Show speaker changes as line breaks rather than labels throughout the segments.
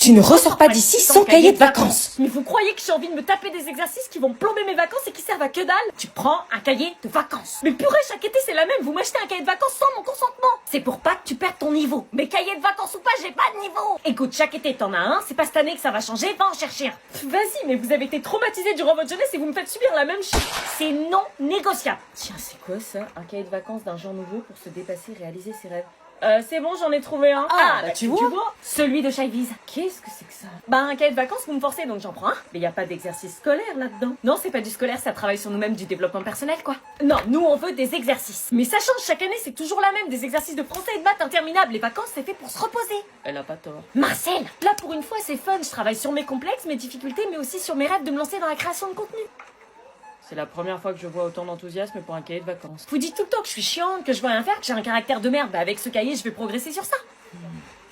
Tu ne ressors pas d'ici sans cahier de vacances.
Mais vous croyez que j'ai envie de me taper des exercices qui vont plomber mes vacances et qui servent à que dalle? Tu prends un cahier de vacances. Mais purée, chaque été c'est la même, vous m'achetez un cahier de vacances sans mon consentement. C'est pour pas que tu perdes ton niveau. Mais cahier de vacances ou pas, j'ai pas de niveau. Écoute, chaque été t'en as un, c'est pas cette année que ça va changer, va en chercher un. Vas-y, mais vous avez été traumatisés durant votre jeunesse et vous me faites subir la même chose. C'est non négociable. Tiens, c'est quoi ça? Un cahier de vacances d'un genre nouveau pour se dépasser et réaliser ses rêves. C'est bon, j'en ai trouvé un.
Bah, tu vois.
Celui de Shyviz. Qu'est-ce que c'est que ça? Bah, un cahier de vacances, vous me forcez, donc j'en prends un. Mais y a pas d'exercice scolaire là-dedans. Non, c'est pas du scolaire, ça travaille sur nous-mêmes, du développement personnel, quoi. Non, nous, on veut des exercices. Mais ça change chaque année, c'est toujours la même. Des exercices de français et de maths interminables. Les vacances, c'est fait pour se reposer. Elle a pas tort. Marcel, là, pour une fois, c'est fun. Je travaille sur mes complexes, mes difficultés, mais aussi sur mes rêves de me lancer dans la création de contenu. C'est la première fois que je vois autant d'enthousiasme pour un cahier de vacances. Vous dites tout le temps que je suis chiante, que je veux rien faire, que j'ai un caractère de merde. Bah avec ce cahier, je vais progresser sur ça.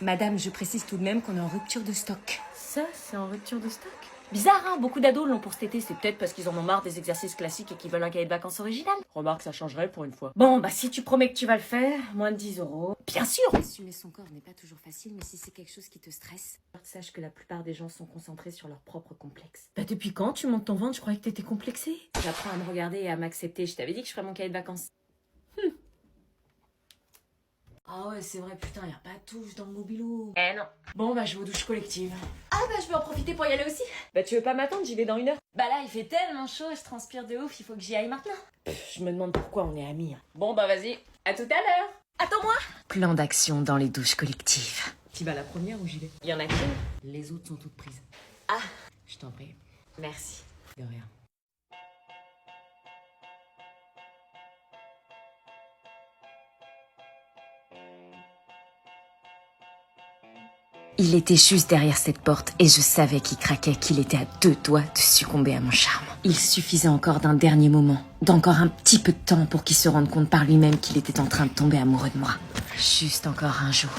Madame, je précise tout de même qu'on est en rupture de stock.
Ça, c'est en rupture de stock. Bizarre, hein, beaucoup d'ados l'ont pour cet été. C'est peut-être parce qu'ils en ont marre des exercices classiques et qu'ils veulent un cahier de vacances original. Remarque, ça changerait pour une fois. Bon, bah si tu promets que tu vas le faire, moins de 10 €. Bien sûr.
Assumer son corps n'est pas toujours facile, mais si c'est quelque chose qui te stresse...
Sache que la plupart des gens sont concentrés sur leur propre complexe. Bah depuis quand tu montes ton ventre? Je croyais que t'étais complexée. J'apprends à me regarder et à m'accepter. Je t'avais dit que je ferais mon cahier de vacances. Ah ouais, c'est vrai, putain, y'a pas de touche dans le mobilo. Eh non. Bon, bah je vais aux douches collectives. Ah bah je vais en profiter pour y aller aussi. Bah tu veux pas m'attendre, j'y vais dans 1 heure. Bah là, il fait tellement chaud, je transpire de ouf, il faut que j'y aille maintenant. Je me demande pourquoi on est amis. Bon bah vas-y, à tout à l'heure. Attends-moi.
Plan d'action dans les douches collectives.
Tu vas la première ou j'y vais? Y en a qu'une. Les autres sont toutes prises. Ah, je t'en prie. Merci. De rien.
Il était juste derrière cette porte et je savais qu'il craquait, qu'il était à 2 doigts de succomber à mon charme. Il suffisait encore d'un dernier moment, d'encore un petit peu de temps pour qu'il se rende compte par lui-même qu'il était en train de tomber amoureux de moi. Juste encore un jour.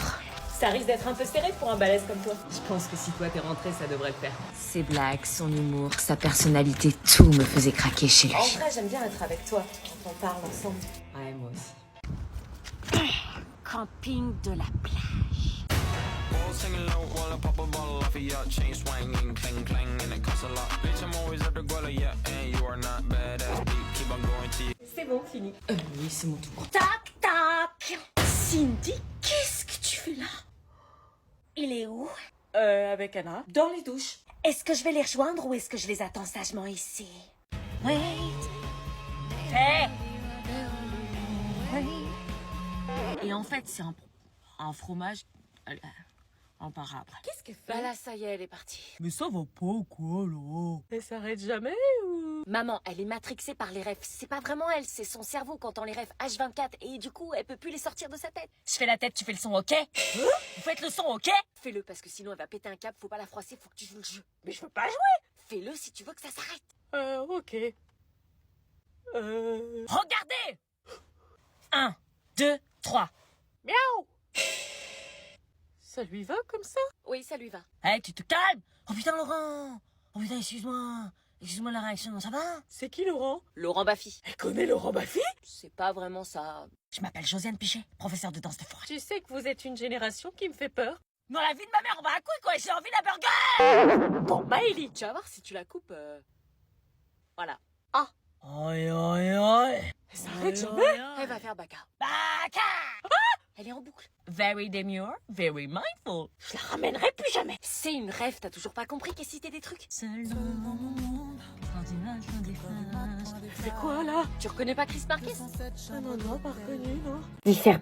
Ça risque d'être un peu serré pour un balèze comme toi. Je pense que si toi t'es rentré, ça devrait le faire.
Ses blagues, son humour, sa personnalité, tout me faisait craquer chez lui.
En vrai, j'aime bien être avec toi quand on parle ensemble. Ouais, moi aussi.
Camping de la plage.
Singing low while I pop a bottle off of your chain swinging, clang clang, and it costs a lot. Bitch, I'm always at the guala, yeah, and you are not badass beat. Keep on going to you.
C'est bon, fini.
Oui, c'est mon tour.
Tac, tac. Cindy, qu'est-ce que tu fais là? Il est où? Avec Anna. Dans les douches. Est-ce que je vais les rejoindre ou est-ce que je les attends sagement ici? Wait. Hey.
Et en fait, c'est un fromage... On parlera après.
Qu'est-ce qu'elle fait?
Bah là, ça y est, elle est partie.
Mais ça va pas ou quoi, là?
Elle s'arrête jamais ou?
Maman, elle est matrixée par les rêves. C'est pas vraiment elle, c'est son cerveau qui entend les rêves H24 et du coup, elle peut plus les sortir de sa tête. Je fais la tête, tu fais le son, ok? Vous faites le son, ok? Fais-le parce que sinon elle va péter un câble, faut pas la froisser, faut que tu joues le jeu.
Mais je veux pas jouer.
Fais-le si tu veux que ça s'arrête.
Ok.
Regardez! 1, 2, 3.
Miaou. Ça lui va comme ça?
Oui, ça lui va.
Hey, tu te calmes! Oh putain, Laurent! Oh putain, excuse-moi! Excuse-moi la réaction, ça va?
C'est qui Laurent?
Laurent Baffy.
Elle connaît Laurent Baffy?
C'est pas vraiment ça.
Je m'appelle Josiane Pichet, professeur de danse de forêt.
Tu sais que vous êtes une génération qui me fait peur.
Dans la vie de ma mère, on va à couille, quoi! J'ai envie d'un burger!
Bon, Maëlie.
Tu vas voir si tu la coupes. Voilà.
Aïe, aïe, aïe!
Elle s'arrête jamais.
Elle va faire baka.
Baka!
Elle est en boucle.
Very demure, very mindful.
Je la ramènerai plus jamais.
C'est une rêve, t'as toujours pas compris qu'elle citait des trucs?
Seul dans mon monde, quand imagine des flashs.
C'est quoi là?
Tu reconnais pas Chris Marquez?
Ah non, pas reconnu, non.
Dissert,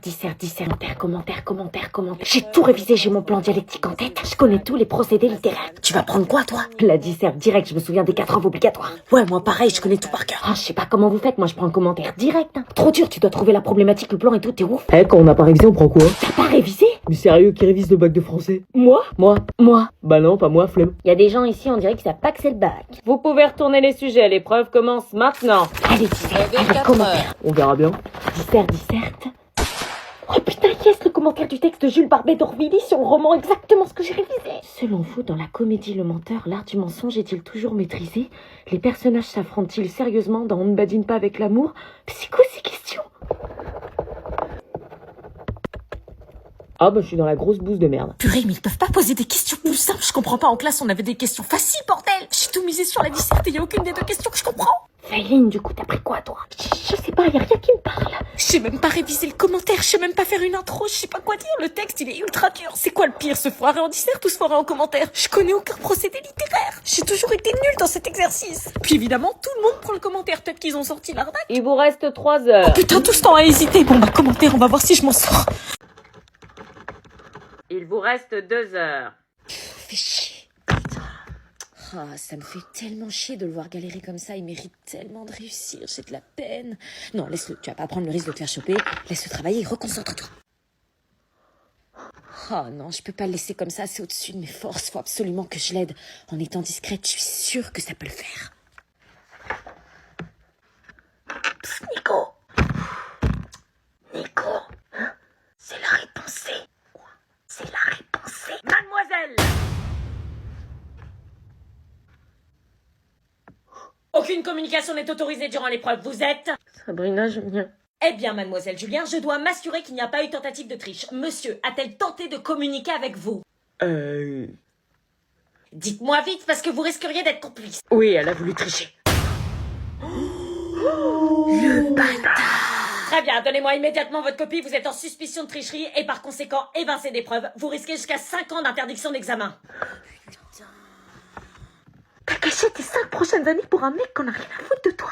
commentaire. J'ai tout révisé, j'ai mon plan dialectique en tête. Je connais tous les procédés littéraires. Tu vas prendre quoi, toi? La dissert direct, je me souviens des 4 œuvres obligatoires. Ouais, moi pareil, je connais tout par cœur. Ah, je sais pas comment vous faites, moi je prends un commentaire direct. Hein. Trop dur, tu dois trouver la problématique, le plan et tout, t'es ouf.
Quand on n'a pas révisé, on prend quoi?
T'as pas révisé?
Mais sérieux, qui révise le bac de français?
Moi.
Bah non, pas moi, flemme.
Y a des gens ici, on dirait qu'ils savent pas que c'est le bac.
Vous pouvez retourner les sujets, l'épreuve commence maintenant.
Allez, dissert, allez, commentaire.
On verra bien.
Dissert. Oh putain, yes, le commentaire du texte de Jules Barbet d'Orvilly sur le roman, exactement ce que j'ai révisé. Selon vous, dans la comédie Le Menteur, l'art du mensonge est-il toujours maîtrisé? Les personnages s'affrontent-ils sérieusement dans On ne badine pas avec l'amour? Mais c'est quoi ces questions?
Ah bah je suis dans la grosse bouse de merde.
Purée, mais ils peuvent pas poser des questions plus simples. Je comprends pas, en classe on avait des questions faciles, bordel. J'ai tout misé sur la disserte et y a aucune des deux questions que je comprends.
Failine, du coup, t'as pris quoi, toi? Je sais pas, y a rien qui me parle.
Je sais même pas réviser le commentaire, je sais même pas faire une intro, je sais pas quoi dire, le texte il est ultra dur. C'est quoi le pire, se foirer en disserte ou se foirer en commentaire? Je connais aucun procédé littéraire. J'ai toujours été nulle dans cet exercice. Puis évidemment, tout le monde prend le commentaire, peut-être qu'ils ont sorti l'arnaque.
Il vous reste 3 heures.
Oh putain, tout ce temps à hésiter. Bon bah commentaire, on va voir si je m'en sors.
Il vous reste 2 heures.
Fais chier. Putain. Ah, ça me fait tellement chier de le voir galérer comme ça. Il mérite tellement de réussir. J'ai de la peine. Non, laisse-le. Tu vas pas prendre le risque de te faire choper. Laisse-le travailler et reconcentre-toi. Oh non, je peux pas le laisser comme ça. C'est au-dessus de mes forces. Faut absolument que je l'aide. En étant discrète, je suis sûre que ça peut le faire.
Psst, Nico. Nico. C'est la réponse C. Quoi? C'est la réponse C.
Mademoiselle! Aucune communication n'est autorisée durant l'épreuve. Vous êtes?
Sabrina, je viens.
Eh bien, mademoiselle Julien, je dois m'assurer qu'il n'y a pas eu tentative de triche. Monsieur, a-t-elle tenté de communiquer avec vous? Dites-moi vite, parce que vous risqueriez d'être complice.
Oui, elle a voulu tricher.
Très bien, donnez-moi immédiatement votre copie. Vous êtes en suspicion de tricherie et par conséquent évincé d'épreuve. Vous risquez jusqu'à 5 ans d'interdiction d'examen.
T'as caché tes 5 prochaines années pour un mec qu'on a rien à foutre de toi.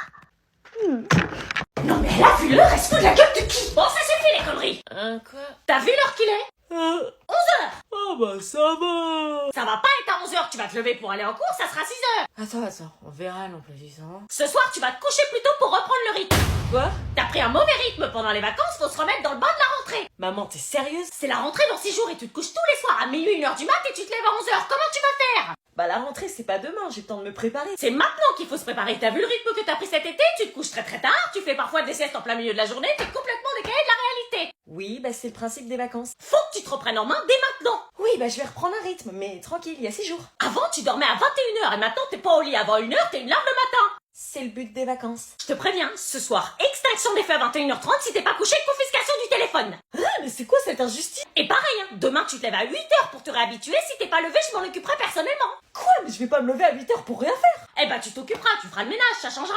Non mais elle a vu l'heure, elle se fout de la gueule de qui? Bon, ça suffit les conneries.
Quoi?
T'as vu l'heure qu'il est? 11h.
Oh bah ça va.
Ça va pas être à 11h, tu vas te lever pour aller en cours, ça sera 6h.
Attends, on verra l'emploi du temps.
Ce soir, tu vas te coucher plus tôt pour reprendre le rythme.
Quoi?
T'as pris un mauvais rythme pendant les vacances, faut se remettre dans le bain de la rentrée.
Maman, t'es sérieuse?
C'est la rentrée dans 6 jours et tu te couches tous les soirs à minuit, 1h du mat et tu te lèves à 11h. Comment tu vas faire?
Bah la rentrée c'est pas demain, j'ai le temps de me préparer.
C'est maintenant qu'il faut se préparer. T'as vu le rythme que t'as pris cet été? Tu te couches très très tard, tu fais parfois des siestes en plein milieu de la journée, t'es complètement décalé de la réalité.
Oui, bah c'est le principe des vacances.
Faut que tu te reprennes en main dès maintenant.
Oui, bah je vais reprendre un rythme, mais tranquille, il y a 6 jours.
Avant, tu dormais à 21h et maintenant t'es pas au lit avant 1h, t'es une larme le matin.
C'est le but des vacances.
Je te préviens, ce soir, extinction des feux à 21h30 si t'es pas couché, confiscation du téléphone.
Ah, mais c'est quoi cette injustice?
Et pareil, hein, demain tu te lèves à 8h pour te réhabituer, si t'es pas levé, je m'en occuperai personnellement.
Quoi? Mais je vais pas me lever à 8h pour rien faire.
Eh ben tu t'occuperas, tu feras le ménage, ça changera.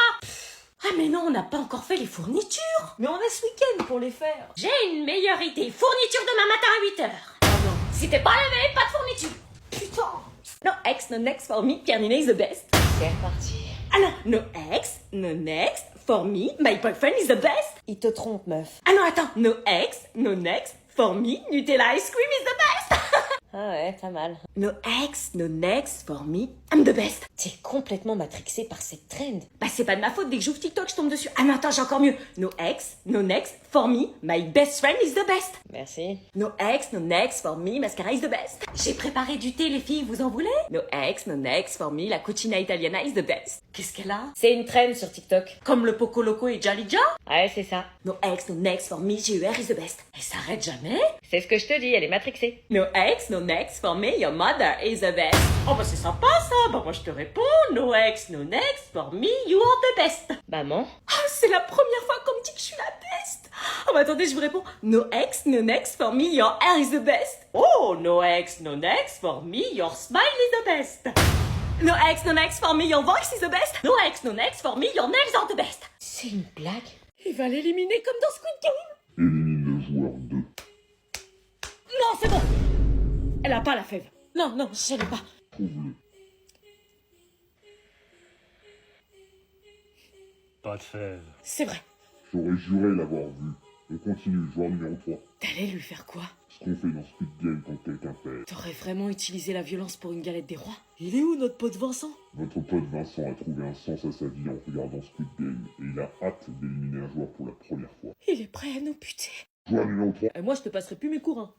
Ah mais non, on n'a pas encore fait les fournitures.
Mais on a ce week-end pour les faire.
J'ai une meilleure idée, fourniture demain matin à 8h.
Ah non.
Si t'es pas levé, pas de fourniture.
Putain.
No ex, no next for me, Pierre Ninet is the best.
C'est reparti.
Ah non, no ex, no next for me, my boyfriend is the best.
Il te trompe, meuf.
Ah non, attends, no ex, no next for me, Nutella ice cream is the best.
Ah ouais, pas mal.
No ex, no next for me, I'm the best.
T'es complètement matrixée par cette trend.
Bah c'est pas de ma faute, dès que j'ouvre TikTok, je tombe dessus. Ah non, attends, j'ai encore mieux. No ex, no next for me, my best friend is the best.
Merci.
No ex, no next for me, mascara is the best. J'ai préparé du thé, les filles, vous en voulez? No ex, no next for me, la cucina italiana is the best. Qu'est-ce qu'elle a?
C'est une trend sur TikTok.
Comme le Poco Loco et Jalija?
Ouais, c'est ça.
No ex, no next for me, GER is the best. Elle s'arrête jamais?
C'est ce que je te dis, elle est matrixée.
No ex, no next for me, your mother is the best. Oh bah c'est sympa ça, bah moi je te réponds. No ex, no next for me, you are the best.
Maman?
Ah, c'est la première fois qu'on me dit que je suis la best. Oh bah attendez, je vous réponds. No ex, no next for me, your hair is the best. Oh, no ex, no next for me, your smile is the best. No ex, no next for me, your voice is the best. No ex, no next for me, your nails are the best.
C'est une blague?
Il va l'éliminer comme dans Squid Game.
Élimine le joueur 2.
Non, c'est bon. Elle a pas la fève. Non, non, je l'ai pas.
Trouve-le.
Pas de fève.
C'est vrai.
J'aurais juré l'avoir vu. On continue, joueur numéro 3.
T'allais lui faire quoi?
Ce qu'on fait dans Squid Game quand quelqu'un perd.
T'aurais vraiment utilisé la violence pour une galette des rois?
Il est où notre pote Vincent?
Votre pote Vincent a trouvé un sens à sa vie en regardant Squid Game et il a hâte d'éliminer un joueur pour la première fois.
Il est prêt à nous buter.
Joueur numéro 3.
Et moi je te passerai plus mes cours, hein.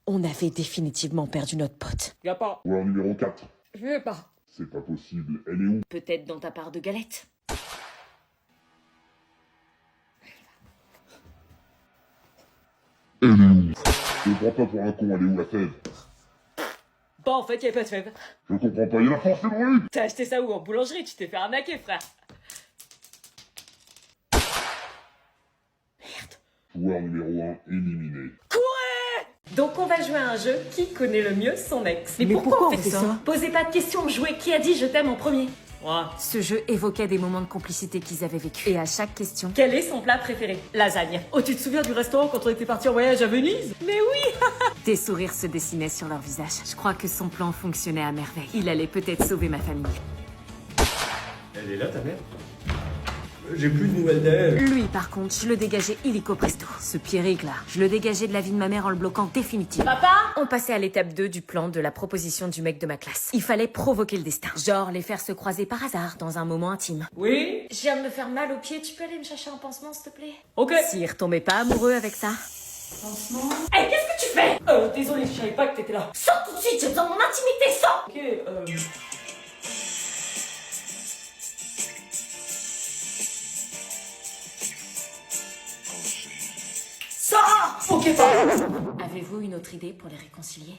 On avait définitivement perdu notre pote.
Y'a pas.
Joueur numéro 4.
Je veux pas.
C'est pas possible, elle est où?
Peut-être dans ta part de galette.
Elle est où? Je ne prends pas pour un con, elle est où la fève?
Bah en fait y'avait pas de fève.
Je comprends pas, il y en a forcément une!
T'as acheté ça où? En boulangerie? Tu t'es fait arnaquer, frère.
Joueur numéro 1 éliminé.
Donc on va jouer à un jeu qui connaît le mieux son ex.
Mais pourquoi on fait ça?
Posez pas de questions, jouez qui a dit je t'aime en premier.
Ouais.
Ce jeu évoquait des moments de complicité qu'ils avaient vécu. Et à chaque question,
Quel est son plat préféré? Lasagne.
Oh, tu te souviens du restaurant quand on était parti en voyage à Venise?
Mais oui.
des sourires se dessinaient sur leur visage. Je crois que son plan fonctionnait à merveille. Il allait peut-être sauver ma famille.
Elle est là, ta mère? J'ai plus de nouvelles d'elle.
Lui, par contre, je le dégageais illico presto. Ce Pierrick là, je le dégageais de la vie de ma mère en le bloquant définitivement.
Papa?
On passait à l'étape 2 du plan de la proposition du mec de ma classe. Il fallait provoquer le destin. Genre les faire se croiser par hasard dans un moment intime.
Oui?
Je viens de me faire mal aux pieds, tu peux aller me chercher un pansement s'il te plaît?
Ok.
S'il retombait pas amoureux avec ça,
Pansement. Hé, qu'est-ce que tu fais?
Désolé, je savais pas que t'étais là.
Sors tout de suite, j'ai besoin de mon intimité, sors!
Ok,
Sors!
Ok, pardon.
avez-vous une autre idée pour les réconcilier?